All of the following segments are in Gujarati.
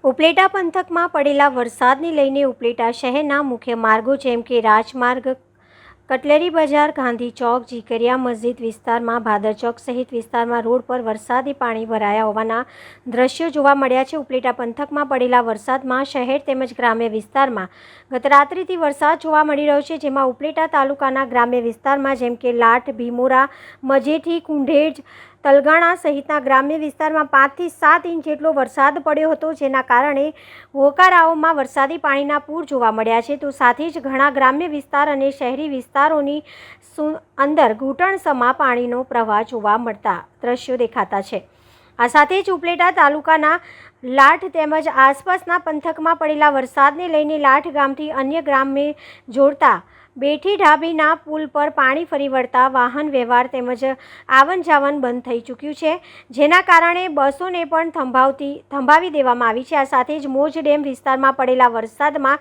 ઉપલેટા પંથકમાં પડેલા વરસાદને લઈને ઉપલેટા શહેરના મુખ્ય માર્ગો જેમ કે રાજમાર્ગ, કટલેરી બજાર, ગાંધી ચોક, ઝીકરિયા મસ્જિદ વિસ્તારમાં, ભાદર ચોક સહિત વિસ્તારમાં રોડ પર વરસાદી પાણી ભરાયા હોવાના દ્રશ્યો જોવા મળ્યા છે। ઉપલેટા પંથકમાં પડેલા વરસાદમાં શહેર તેમજ ગ્રામ્ય વિસ્તારમાં ગત રાત્રિથી વરસાદ જોવા મળી રહ્યો છે, જેમાં ઉપલેટા તાલુકાના ગ્રામ્ય વિસ્તારમાં જેમ કે લાઠ, ભીમોરા, મજેઠી, કુંઢેજ, તલગાણા સહિતના ગ્રામ્ય વિસ્તારમાં 5 થી 7 ઇંચ જેટલો વરસાદ પડ્યો હતો, જેના કારણે હોકારાઓમાં વરસાદી પાણીના પૂર જોવા મળ્યા છે। તો સાથે જ ઘણા ગ્રામ્ય વિસ્તાર અને શહેરી વિસ્તારોની અંદર ઘૂંટણસમા પાણીનો પ્રવાહ જોવા મળતા દ્રશ્યો દેખાતા છે। આ સાથે જ ઉપલેટા તાલુકાના લાઠ તેમજ આસપાસના પંથકમાં પડેલા વરસાદને લઈને લાઠ ગામથી અન્ય ગામને જોડતા બેઠી ઢાબીના પુલ પર પાણી ફરી વળતા વાહન વ્યવહાર તેમજ આવન જાવન બંધ થઈ ચૂક્યું છે, જેના કારણે બસોને પણ થંભાવી દેવામાં આવી છે। આ સાથે જ મોજ ડેમ વિસ્તારમાં પડેલા વરસાદમાં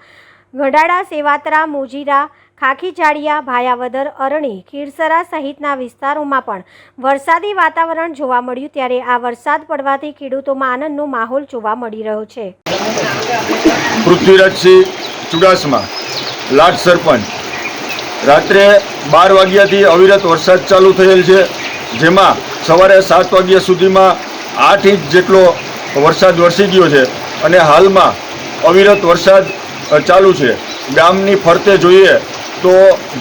ગઢાડા, સેવાતરા, મોજીરા, ખાખીજાળિયા, ભાયાવદર, અરણી, ખીરસરા સહિતના વિસ્તારોમાં પણ વરસાદી વાતાવરણ જોવા મળ્યું, ત્યારે આ વરસાદ પડવાથી ખેડૂતોમાં આનંદનો માહોલ જોવા મળી રહ્યો છે। પૃથ્વીરાજસિંહ ચુડાસમા, લાઠ સરપંચ। રાત્રે 12 વાગ્યાથી અવિરત વરસાદ ચાલુ થયેલ છે, જેમાં સવારે 7 વાગ્યા સુધીમાં 8 ઇંચ જેટલો વરસાદ વરસી ગયો છે અને હાલમાં અવિરત વરસાદ ચાલુ છે। ગામની ફરતે જોઈએ તો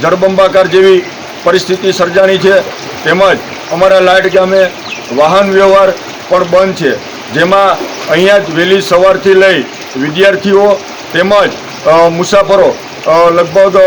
જળબંબાકાર જેવી પરિસ્થિતિ સર્જાણી છે, તેમજ અમારા લાઠ ગામે વાહન વ્યવહાર પણ બંધ છે, જેમાં અહીંયા જ વહેલી સવારથી લઈ વિદ્યાર્થીઓ તેમજ મુસાફરો લગભગ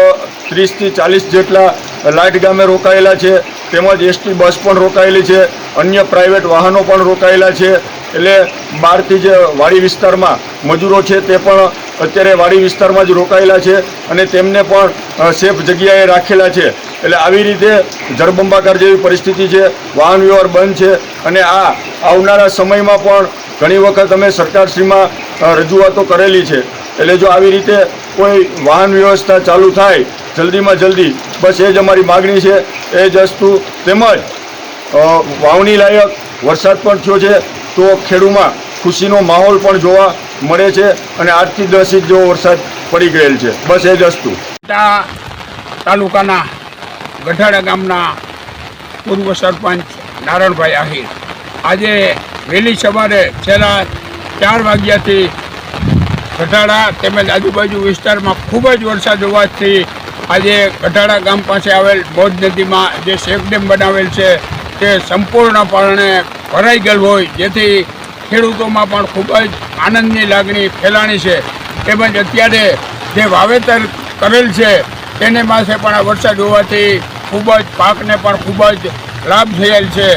30 થી 40 જેટલા લાઠ ગામે રોકાયેલા છે, તેમજ એસટી બસ પણ રોકાયેલી છે, અન્ય પ્રાઇવેટ વાહનો પણ રોકાયેલા છે। એટલે બહારથી જે વાડી વિસ્તારમાં મજૂરો છે તે પણ અત્યારે વાડી વિસ્તારમાં જ રોકાયેલા છે અને તેમને પણ સેફ જગ્યાએ રાખેલા છે। એટલે આવી રીતે જળબંબાકાર જેવી પરિસ્થિતિ છે, વાહન વ્યવહાર બંધ છે અને આ આવનારા સમયમાં પણ ઘણી વખત અમે સરકારશ્રીમાં રજૂઆતો કરેલી છે। એટલે જો આવી રીતે કોઈ વાહન વ્યવસ્થા ચાલુ થાય જલ્દીમાં જલ્દી, બસ એ જ અમારી માગણી છે। એ જ વસ્તુ તેમજ વાવણી લાયક વરસાદ પણ થયો છે, તો ખેડૂમાં ખુશીનો માહોલ પણ જોવા મળે છે અને 8 થી 10 ઇંચ જેવો વરસાદ પડી ગયેલ છે। બસ એ જ વસ્તુ। તાલુકાના ગઢાડા ગામના પૂર્વ સરપંચ નારણભાઈ આહિર આજે વહેલી સવારે છેલ્લા 4 વાગ્યાથી ગઢાડા તેમજ આજુબાજુ વિસ્તારમાં ખૂબ જ વરસાદ હોવાથી આજે ગઢાડા ગામ પાસે આવેલ મોજ નદીમાં જે શેક ડેમ બનાવેલ છે તે સંપૂર્ણપણે ભરાઈ ગયેલ હોય, જેથી ખેડૂતોમાં પણ ખૂબ જ આનંદની લાગણી ફેલાણી છે। તેમજ અત્યારે જે વાવેતર કરેલ છે તેને પાસે પણ આ વરસાદ હોવાથી ખૂબ જ પાકને પણ ખૂબ જ લાભ થયેલ છે।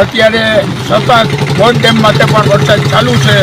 અત્યારે સતત મોજ ડેમ માટે પણ વરસાદ ચાલુ છે